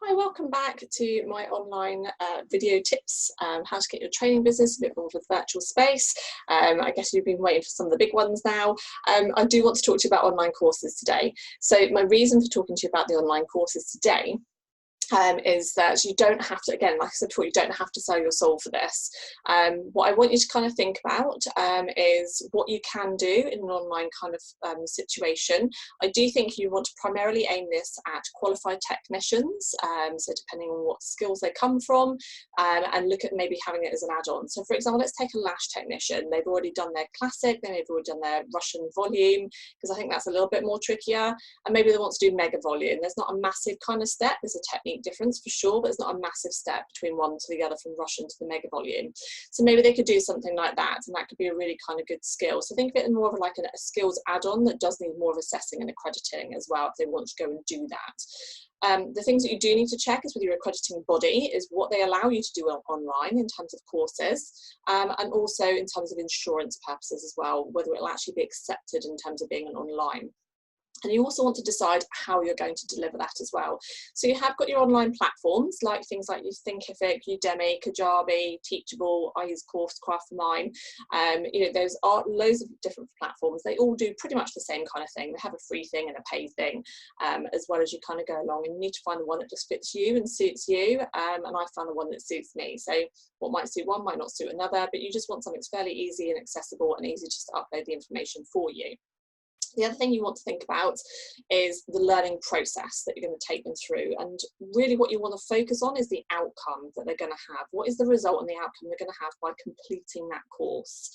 Hi, welcome back to my online video tips, how to get your training business a bit more with virtual space. I guess you've been waiting for some of the big ones now. I do want to talk to you about online courses today. So my reason for talking to you about the online courses today is that you don't have to, again, like I said before, you don't have to sell your soul for this. What I want you to kind of think about is what you can do in an online kind of situation. I do think you want to primarily aim this at qualified technicians, so depending on what skills they come from, and look at maybe having it as an add-on. So for example, let's take a lash technician. They've already done their classic, they've already done their Russian volume, because I think that's a little bit more trickier, and maybe they want to do mega volume. There's not a massive kind of step, there's a technique difference for sure, but it's not a massive step between one to the other, from Russian to the mega volume. So maybe they could do something like that, and that could be a really kind of good skill. So think of it more of like a skills add-on that does need more of assessing and accrediting as well if they want to go and do that. The things that you do need to check is with your accrediting body is what they allow you to do online in terms of courses, and also in terms of insurance purposes as well, whether it will actually be accepted in terms of being an online. And you also want to decide how you're going to deliver that as well. So you have got your online platforms, like things like Thinkific, Udemy, Kajabi, Teachable. I use Coursecraft for mine. Those are loads of different platforms. They all do pretty much the same kind of thing. They have a free thing and a paid thing, as well as you kind of go along. And you need to find the one that just fits you and suits you. And I found the one that suits me. So what might suit one might not suit another, but you just want something that's fairly easy and accessible and easy just to upload the information for you. The other thing you want to think about is the learning process that you're going to take them through, and really what you want to focus on is the outcome that they're going to have. What is the result and the outcome they're going to have by completing that course,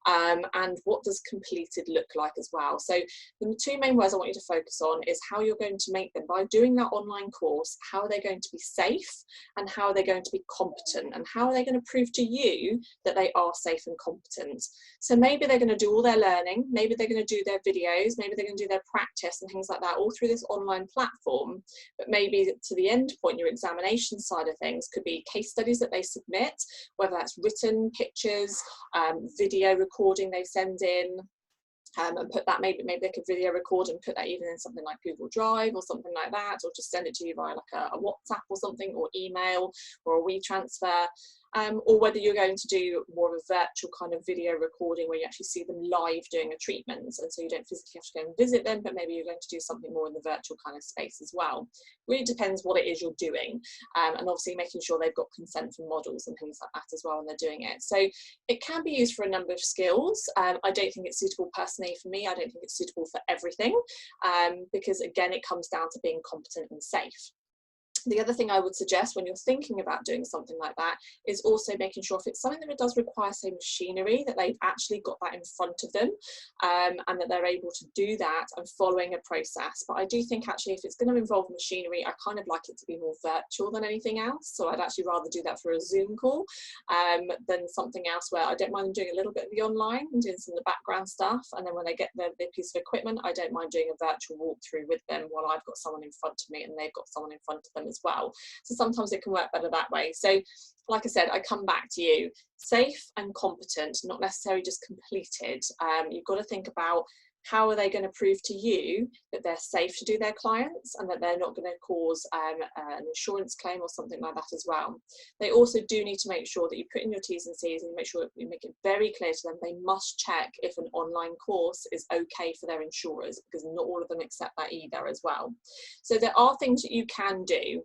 and what does completed look like as well. So the two main words I want you to focus on is how you're going to make them, by doing that online course, how are they going to be safe, and how are they going to be competent, and how are they going to prove to you that they are safe and competent. So maybe they're going to do all their learning, maybe they're going to do their videos, maybe they're going to do their practice and things like that all through this online platform, but maybe to the end point, your examination side of things could be case studies that they submit, whether that's written, pictures, video recording they send in, and put that, maybe they could video record and put that even in something like Google Drive or something like that, or just send it to you via like a WhatsApp or something, or email, or a WeTransfer. Or whether you're going to do more of a virtual kind of video recording where you actually see them live doing a treatment, and so you don't physically have to go and visit them, but maybe you're going to do something more in the virtual kind of space as well. Really depends what it is you're doing, and obviously making sure they've got consent from models and things like that as well when they're doing it. So it can be used for a number of skills. I don't think it's suitable personally for me. I don't think it's suitable for everything, because again, it comes down to being competent and safe. The other thing I would suggest when you're thinking about doing something like that is also making sure if it's something that it does require, say, machinery, that they've actually got that in front of them, and that they're able to do that and following a process. But I do think actually if it's going to involve machinery, I kind of like it to be more virtual than anything else. So I'd actually rather do that for a Zoom call than something else where I don't mind them doing a little bit of the online and doing some of the background stuff. And then when they get their piece of equipment, I don't mind doing a virtual walkthrough with them while I've got someone in front of me and they've got someone in front of them as well. So sometimes it can work better that way. So like I said, I come back to you, safe and competent, not necessarily just completed. You've got to think about how are they going to prove to you that they're safe to do their clients and that they're not going to cause an insurance claim or something like that as well. They also do need to make sure that you put in your T's and C's and you make sure you make it very clear to them they must check if an online course is okay for their insurers, because not all of them accept that either as well. So there are things that you can do.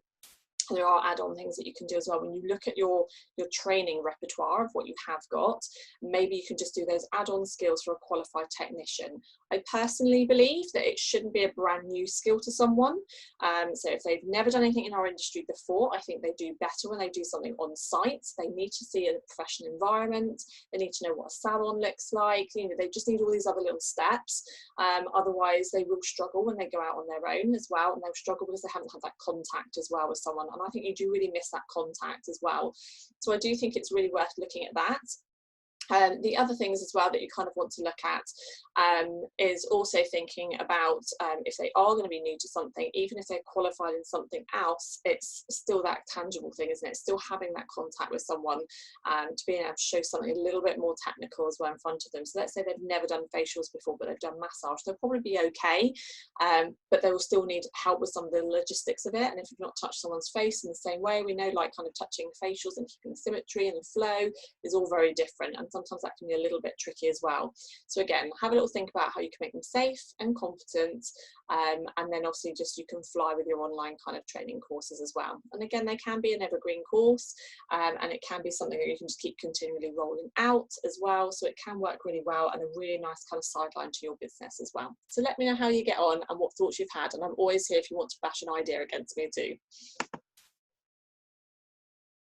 There are add-on things that you can do as well. When you look at your training repertoire of what you have got, maybe you can just do those add-on skills for a qualified technician. I personally believe that it shouldn't be a brand new skill to someone. So if they've never done anything in our industry before, I think they do better when they do something on site. They need to see a professional environment. They need to know what a salon looks like. They just need all these other little steps. Otherwise, they will struggle when they go out on their own as well, and they'll struggle because they haven't had that contact as well with someone. And I think you do really miss that contact as well. So I do think it's really worth looking at that. The other things as well that you kind of want to look at is also thinking about if they are going to be new to something, even if they're qualified in something else, it's still that tangible thing, isn't it? Still having that contact with someone to being able to show something a little bit more technical as well in front of them. So let's say they've never done facials before, but they've done massage. They'll probably be okay, but they will still need help with some of the logistics of it. And if you've not touched someone's face in the same way, we know like kind of touching facials and keeping symmetry and the flow is all very different. And sometimes that can be a little bit tricky as well. So again, have a little think about how you can make them safe and competent, and then obviously just you can fly with your online kind of training courses as well. And again, they can be an evergreen course, and it can be something that you can just keep continually rolling out as well. So it can work really well and a really nice kind of sideline to your business as well. So let me know how you get on and what thoughts you've had, and I'm always here if you want to bash an idea against me too.